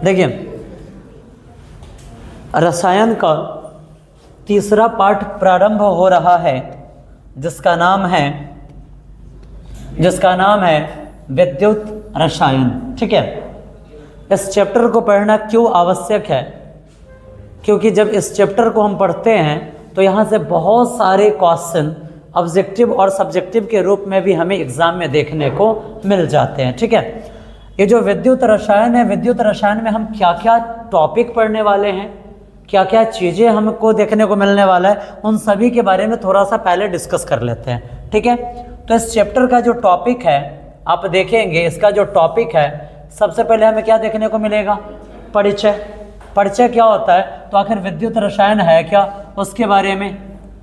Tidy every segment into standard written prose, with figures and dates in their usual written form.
देखिए, रसायन का तीसरा पाठ प्रारंभ हो रहा है जिसका नाम है विद्युत रसायन। ठीक है, इस चैप्टर को पढ़ना क्यों आवश्यक है? क्योंकि जब इस चैप्टर को हम पढ़ते हैं तो यहाँ से बहुत सारे क्वेश्चन ऑब्जेक्टिव और सब्जेक्टिव के रूप में भी हमें एग्जाम में देखने को मिल जाते हैं। ठीक है, ये जो विद्युत रसायन है, विद्युत रसायन में हम क्या क्या टॉपिक पढ़ने वाले हैं, क्या क्या चीज़ें हमको देखने को मिलने वाला है, उन सभी के बारे में थोड़ा सा पहले डिस्कस कर लेते हैं। ठीक है, तो इस चैप्टर का जो टॉपिक है आप देखेंगे, इसका जो टॉपिक है सबसे पहले हमें क्या देखने को मिलेगा? परिचय। परिचय क्या होता है? तो आखिर विद्युत रसायन है क्या, उसके बारे में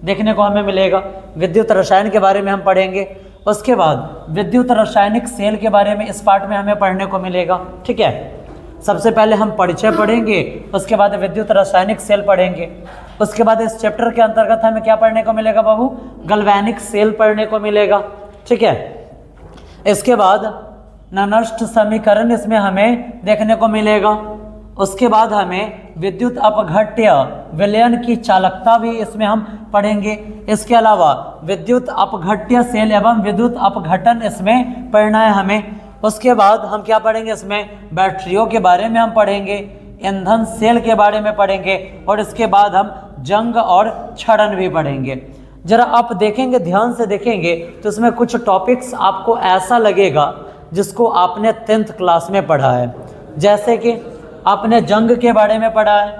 देखने को हमें मिलेगा। विद्युत रसायन के बारे में हम पढ़ेंगे। उसके बाद विद्युत रासायनिक सेल के बारे में इस पार्ट में हमें पढ़ने को मिलेगा। ठीक है, सबसे पहले हम परिचय पढ़ेंगे, उसके बाद विद्युत रासायनिक सेल पढ़ेंगे। उसके बाद इस चैप्टर के अंतर्गत हमें क्या पढ़ने को मिलेगा बाबू? गैल्वेनिक सेल पढ़ने को मिलेगा। ठीक है, इसके बाद ननस्ट समीकरण इसमें हमें देखने को मिलेगा। उसके बाद हमें विद्युत अपघट्य विलयन की चालकता भी इसमें हम पढ़ेंगे। इसके अलावा विद्युत अपघट्य सेल एवं विद्युत अपघटन इसमें पढ़ना है हमें। उसके बाद हम क्या पढ़ेंगे? इसमें बैटरियों के बारे में हम पढ़ेंगे, ईंधन सेल के बारे में पढ़ेंगे, और इसके बाद हम जंग और क्षरण भी पढ़ेंगे। जरा आप देखेंगे, ध्यान से देखेंगे तो इसमें कुछ टॉपिक्स आपको ऐसा लगेगा जिसको आपने 10th क्लास में पढ़ा है। जैसे कि आपने जंग के बारे में पढ़ा है,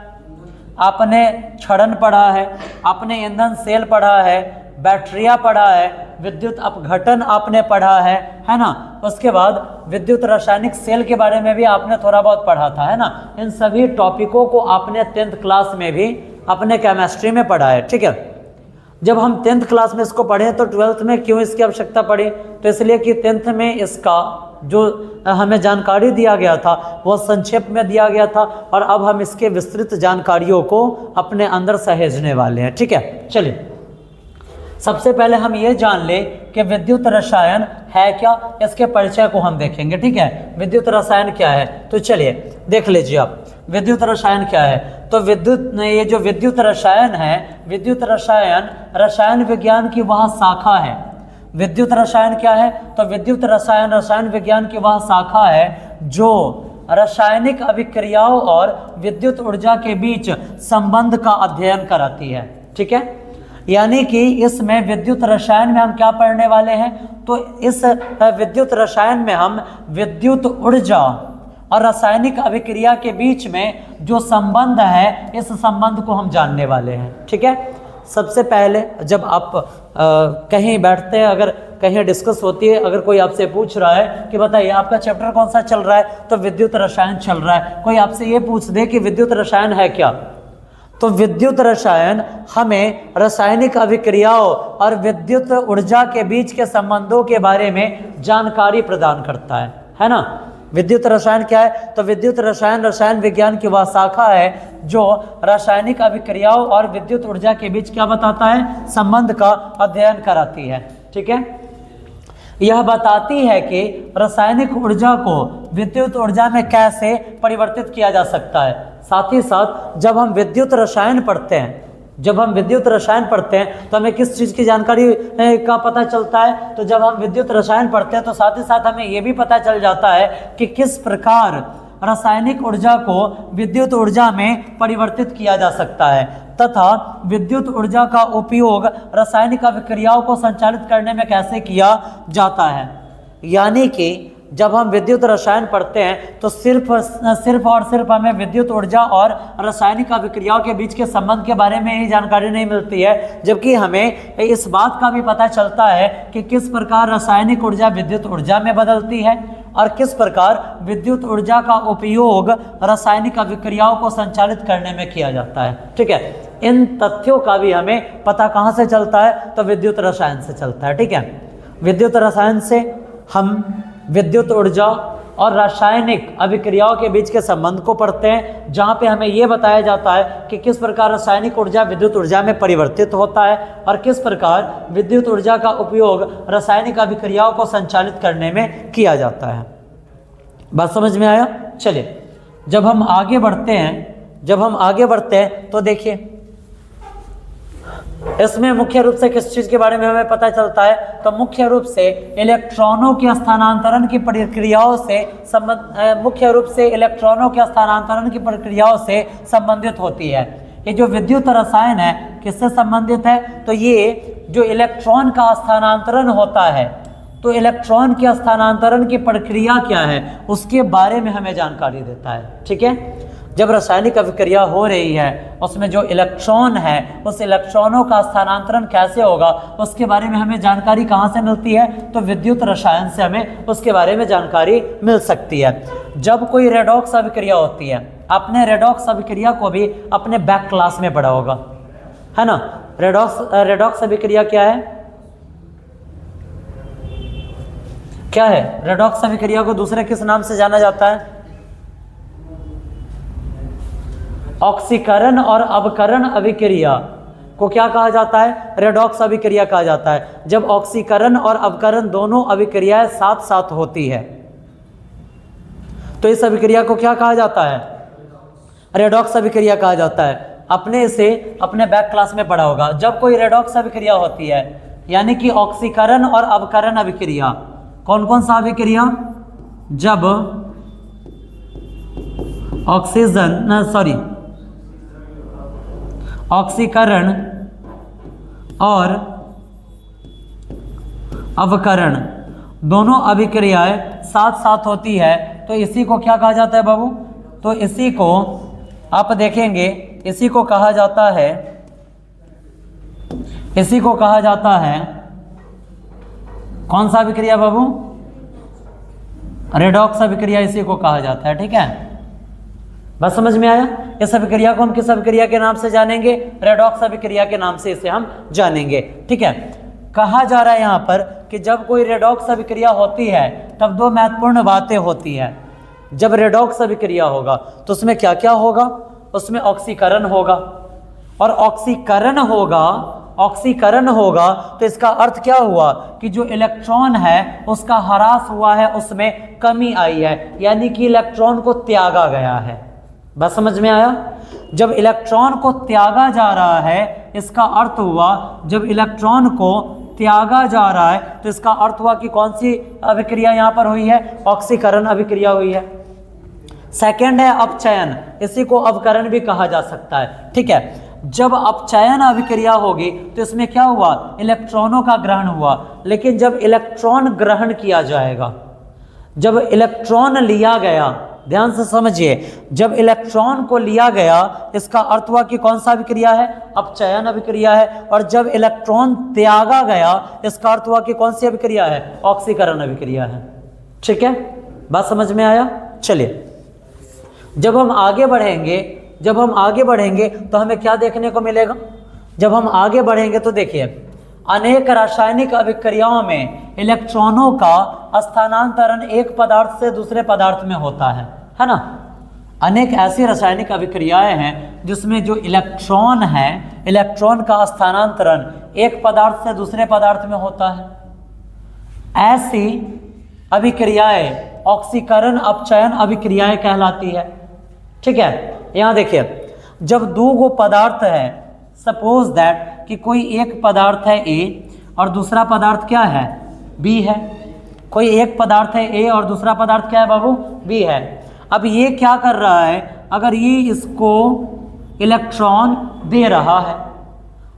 आपने क्षरण पढ़ा है, आपने ईंधन सेल पढ़ा है, बैटरिया पढ़ा है, विद्युत अपघटन आपने पढ़ा है ना। उसके बाद विद्युत रासायनिक सेल के बारे में भी आपने थोड़ा बहुत पढ़ा था, है ना। इन सभी टॉपिकों को आपने 10th क्लास में भी अपने केमिस्ट्री में पढ़ा है। ठीक है, जब हम 10th क्लास में इसको पढ़े तो 12th में क्यों इसकी आवश्यकता पड़ी? तो इसलिए कि 10th में इसका जो हमें जानकारी दिया गया था वो संक्षेप में दिया गया था, और अब हम इसके विस्तृत जानकारियों को अपने अंदर सहेजने वाले हैं। ठीक है, चलिए सबसे पहले हम ये जान ले कि विद्युत रसायन है क्या, इसके परिचय को हम देखेंगे। ठीक है, विद्युत रसायन क्या है, तो चलिए देख लीजिए आप विद्युत रसायन क्या है। तो ये जो विद्युत रसायन है, विद्युत रसायन रसायन विज्ञान की वह शाखा है। विद्युत रसायन क्या है? तो विद्युत रसायन रसायन विज्ञान की वह शाखा है जो रासायनिक अभिक्रियाओं और विद्युत ऊर्जा के बीच संबंध का अध्ययन कराती है। ठीक है, यानी कि इसमें विद्युत रसायन में हम क्या पढ़ने वाले हैं? तो इस विद्युत रसायन में हम विद्युत ऊर्जा और रासायनिक अभिक्रिया के बीच में जो संबंध है, इस संबंध को हम जानने वाले हैं। ठीक है, सबसे पहले जब आप कहीं बैठते हैं, अगर कहीं डिस्कस होती है, अगर कोई आपसे पूछ रहा है कि बताइए आपका चैप्टर कौन सा चल रहा है, तो विद्युत रसायन चल रहा है। कोई आपसे ये पूछ दे कि विद्युत रसायन है क्या, तो विद्युत रसायन हमें रासायनिक अभिक्रियाओं और विद्युत ऊर्जा के बीच के संबंधों के बारे में जानकारी प्रदान करता है ना। विद्युत रसायन क्या है? तो विद्युत रसायन रसायन विज्ञान की वह शाखा है जो रासायनिक अभिक्रियाओं और विद्युत ऊर्जा के बीच क्या बताता है? संबंध का अध्ययन कराती है। ठीक है, यह बताती है कि रासायनिक ऊर्जा को विद्युत ऊर्जा में कैसे परिवर्तित किया जा सकता है। साथ ही साथ जब हम विद्युत रसायन पढ़ते हैं, तो हमें किस चीज़ की जानकारी का पता चलता है? तो जब हम विद्युत रसायन पढ़ते हैं तो साथ ही साथ हमें ये भी पता चल जाता है कि किस प्रकार रासायनिक ऊर्जा को विद्युत ऊर्जा में परिवर्तित किया जा सकता है, तथा विद्युत ऊर्जा का उपयोग रासायनिक अभिक्रियाओं को संचालित करने में कैसे किया जाता है। यानी कि जब हम विद्युत रसायन पढ़ते हैं तो सिर्फ और सिर्फ हमें विद्युत ऊर्जा और रासायनिक अभिक्रियाओं के बीच के संबंध के बारे में ही जानकारी नहीं मिलती है, जबकि हमें इस बात का भी पता चलता है कि किस प्रकार रासायनिक ऊर्जा विद्युत ऊर्जा में बदलती है और किस प्रकार विद्युत ऊर्जा का उपयोग रासायनिक अभिक्रियाओं को संचालित करने में किया जाता है। ठीक है, इन तथ्यों का भी हमें पता कहाँ से चलता है? तो विद्युत रसायन से चलता है। ठीक है, विद्युत रसायन से हम विद्युत ऊर्जा और रासायनिक अभिक्रियाओं के बीच के संबंध को पढ़ते हैं, जहाँ पे हमें ये बताया जाता है कि किस प्रकार रासायनिक ऊर्जा विद्युत ऊर्जा में परिवर्तित होता है और किस प्रकार विद्युत ऊर्जा का उपयोग रासायनिक अभिक्रियाओं को संचालित करने में किया जाता है। बात समझ में आया? चलिए जब हम आगे बढ़ते हैं तो देखिए इसमें मुख्य रूप से किस चीज के बारे में हमें पता चलता है, तो मुख्य रूप से इलेक्ट्रॉनों के स्थानांतरण की प्रक्रियाओं से संबंधित होती है। ये जो विद्युत रसायन है किससे संबंधित है, तो ये जो इलेक्ट्रॉन का स्थानांतरण होता है, तो इलेक्ट्रॉन के स्थानांतरण की प्रक्रिया क्या है उसके बारे में हमें जानकारी देता है। ठीक है, जब रासायनिक अभिक्रिया हो रही है उसमें जो इलेक्ट्रॉन है उस इलेक्ट्रॉनों का स्थानांतरण कैसे होगा उसके बारे में हमें जानकारी कहाँ से मिलती है, तो विद्युत रसायन से हमें उसके बारे में जानकारी मिल सकती है। जब कोई रेडॉक्स अभिक्रिया होती है, आपने रेडॉक्स अभिक्रिया को भी अपने बैक क्लास में पढ़ा होगा, है ना। रेडॉक्स अभिक्रिया क्या है, रेडॉक्स अभिक्रिया को दूसरे किस नाम से जाना जाता है, ऑक्सीकरण और अवकरण अभिक्रिया को क्या कहा जाता है, रेडॉक्स अभिक्रिया कहा जाता है। जब ऑक्सीकरण और अवकरण दोनों अभिक्रियाएं साथ साथ होती है तो इस अभिक्रिया को क्या कहा जाता है, रेडॉक्स अभिक्रिया कहा जाता है। अपने इसे अपने बैक क्लास में पढ़ा होगा। जब कोई रेडॉक्स अभिक्रिया होती है यानी कि ऑक्सीकरण और अवकरण अभिक्रिया, कौन कौन सा अभिक्रिया, जब ऑक्सीकरण और अवकरण दोनों अभिक्रियाएं साथ साथ होती है तो इसी को क्या कहा जाता है बाबू, तो इसी को आप देखेंगे, इसी को कहा जाता है कौन सा अभिक्रिया बाबू, रेडॉक्स अभिक्रिया इसी को कहा जाता है। ठीक है, बस समझ में आया। इस अभिक्रिया को हम किस अभिक्रिया के नाम से जानेंगे, रेडॉक्स अभिक्रिया के नाम से इसे हम जानेंगे। ठीक है, कहा जा रहा है यहाँ पर कि जब कोई रेडॉक्स अभिक्रिया होती है तब दो महत्वपूर्ण बातें होती हैं। जब रेडॉक्स अभिक्रिया होगा तो उसमें क्या क्या होगा, उसमें ऑक्सीकरण होगा, और ऑक्सीकरण होगा तो इसका अर्थ क्या हुआ कि जो इलेक्ट्रॉन है उसका ह्रास हुआ है, उसमें कमी आई है, यानी कि इलेक्ट्रॉन को त्यागा गया है। बस समझ में आया। जब इलेक्ट्रॉन को त्यागा जा रहा है इसका अर्थ हुआ, जब इलेक्ट्रॉन को त्यागा जा रहा है तो इसका अर्थ हुआ कि कौन सी अभिक्रिया यहाँ पर हुई है, ऑक्सीकरण अभिक्रिया हुई है। सेकंड है अपचयन, इसी को अवकरण भी कहा जा सकता है। ठीक है, जब अपचयन अभिक्रिया होगी तो इसमें क्या हुआ, इलेक्ट्रॉनों का ग्रहण हुआ। लेकिन जब इलेक्ट्रॉन ग्रहण किया जाएगा, जब इलेक्ट्रॉन लिया गया, ध्यान से समझिए, जब इलेक्ट्रॉन को लिया गया इसका अर्थ हुआ कि कौन सा अभिक्रिया है, अपचयन अभिक्रिया है। और जब इलेक्ट्रॉन त्यागा गया इसका अर्थ हुआ कि कौन सी अभिक्रिया है, ऑक्सीकरण अभिक्रिया है। ठीक है, बात समझ में आया। चलिए, जब हम आगे बढ़ेंगे तो हमें क्या देखने को मिलेगा, जब हम आगे बढ़ेंगे तो देखिए अनेक रासायनिक अभिक्रियाओं में इलेक्ट्रॉनों का स्थानांतरण एक पदार्थ से दूसरे पदार्थ में होता है ना। अनेक ऐसी रासायनिक अभिक्रियाएं हैं जिसमें जो इलेक्ट्रॉन है, इलेक्ट्रॉन का स्थानांतरण एक पदार्थ से दूसरे पदार्थ में होता है। ऐसी अभिक्रियाएं ऑक्सीकरण अपचयन अभिक्रियाएं कहलाती है। ठीक है, यहाँ देखिए, जब दो गो पदार्थ है, सपोज दैट कि कोई एक पदार्थ है ए और दूसरा पदार्थ क्या है, बी है। कोई एक पदार्थ है ए और दूसरा पदार्थ क्या है बाबू, बी है। अब ये क्या कर रहा है, अगर ये इसको इलेक्ट्रॉन दे रहा है,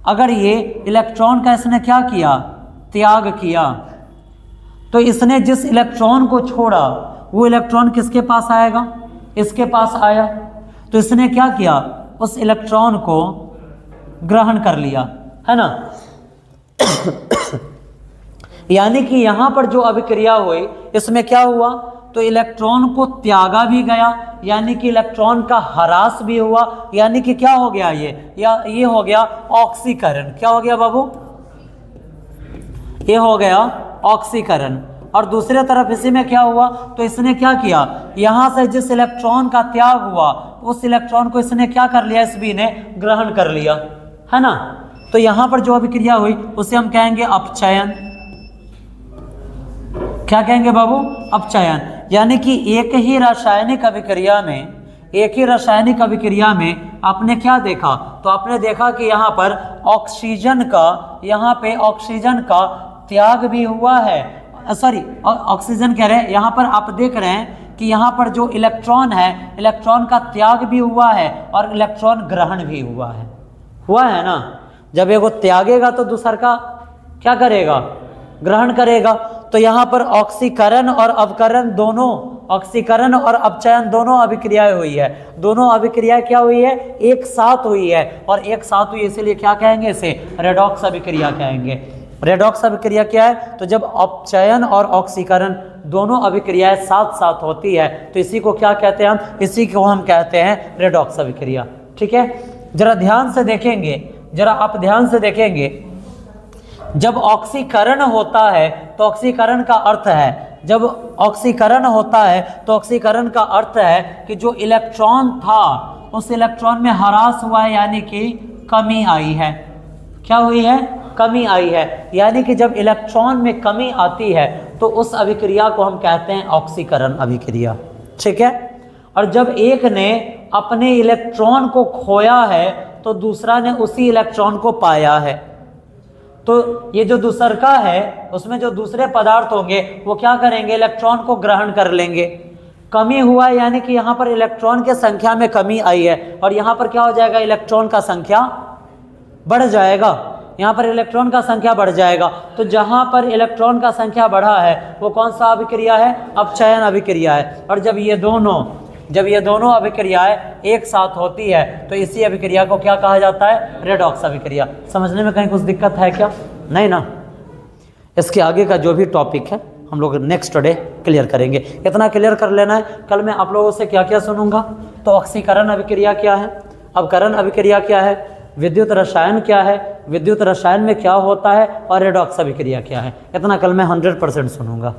अगर ये इलेक्ट्रॉन का इसने क्या किया, त्याग किया, तो इसने जिस इलेक्ट्रॉन को छोड़ा वो इलेक्ट्रॉन किसके पास आएगा, इसके पास आया। तो इसने क्या किया, उस इलेक्ट्रॉन को ग्रहण कर लिया, है ना। यानी कि यहां पर जो अभिक्रिया हुई इसमें क्या हुआ, तो इलेक्ट्रॉन को त्यागा भी गया, यानी कि इलेक्ट्रॉन का ह्रास भी हुआ, यानी कि क्या हो गया, ये हो गया ऑक्सीकरण। क्या हो गया बाबू, ये हो गया ऑक्सीकरण। और दूसरे तरफ इसी में क्या हुआ, तो इसने क्या किया, यहां से जिस इलेक्ट्रॉन का त्याग हुआ उस इलेक्ट्रॉन को इसने क्या कर लिया, इस बी ने ग्रहण कर लिया, है ना। तो यहां पर जो अभिक्रिया हुई उसे हम कहेंगे अपचयन। क्या कहेंगे बाबू, अपचयन। यानी कि एक ही रासायनिक अभिक्रिया में एक ही रासायनिक अभिक्रिया में आपने क्या देखा, तो आपने देखा कि यहाँ पर ऑक्सीजन का, यहाँ पे ऑक्सीजन का त्याग भी हुआ है, सॉरी ऑक्सीजन कह रहे हैं, यहाँ पर आप देख रहे हैं कि यहाँ पर जो इलेक्ट्रॉन है, इलेक्ट्रॉन का त्याग भी हुआ है और इलेक्ट्रॉन ग्रहण भी हुआ है ना। जब एगो त्यागेगा तो दूसर का क्या करेगा, ग्रहण करेगा। तो यहाँ पर ऑक्सीकरण और अवकरण दोनों, ऑक्सीकरण और अपचयन दोनों अभिक्रियाएं हुई है। दोनों अभिक्रियाएं क्या हुई है, एक साथ हुई है, और एक साथ हुई इसलिए क्या कहेंगे, इसे रेडॉक्स अभिक्रिया कहेंगे। रेडॉक्स अभिक्रिया क्या है, तो जब अपचयन और ऑक्सीकरण दोनों अभिक्रियाएं साथ साथ होती है तो इसी को क्या कहते हैं हम, इसी को हम कहते हैं रेडॉक्स अभिक्रिया। ठीक है, जरा ध्यान से देखेंगे, जरा आप ध्यान से देखेंगे, जब ऑक्सीकरण होता है तो ऑक्सीकरण का अर्थ है, जब ऑक्सीकरण होता है तो ऑक्सीकरण का अर्थ है कि जो इलेक्ट्रॉन था उस इलेक्ट्रॉन में ह्रास हुआ है, यानी कि कमी आई है। क्या हुई है, कमी आई है। यानी कि जब इलेक्ट्रॉन में कमी आती है तो उस अभिक्रिया को हम कहते हैं ऑक्सीकरण अभिक्रिया। ठीक है, और जब एक ने अपने इलेक्ट्रॉन को खोया है तो दूसरा ने उसी इलेक्ट्रॉन को पाया है, तो ये जो दूसरका है उसमें जो दूसरे पदार्थ होंगे वो क्या करेंगे, इलेक्ट्रॉन को ग्रहण कर लेंगे। कमी हुआ है यानी कि यहाँ पर इलेक्ट्रॉन के संख्या में कमी आई है, और यहाँ पर क्या हो जाएगा, इलेक्ट्रॉन का संख्या बढ़ जाएगा, यहाँ पर इलेक्ट्रॉन का संख्या बढ़ जाएगा। तो जहाँ पर इलेक्ट्रॉन का संख्या बढ़ा है वो कौन सा अभिक्रिया है, अपचयन अभिक्रिया है। और जब ये दोनों अभिक्रियाएं एक साथ होती है तो इसी अभिक्रिया को क्या कहा जाता है, रेडॉक्स अभिक्रिया। समझने में कहीं कुछ दिक्कत है क्या, नहीं ना। इसके आगे का जो भी टॉपिक है हम लोग नेक्स्ट डे क्लियर करेंगे, इतना क्लियर कर लेना है। कल मैं आप लोगों से क्या क्या सुनूंगा, तो ऑक्सीकरण अभिक्रिया क्या है, अवकरण अभिक्रिया क्या है, विद्युत रसायन क्या है, विद्युत रसायन में क्या होता है, और रेडॉक्स अभिक्रिया क्या है, इतना कल मैं 100% सुनूंगा।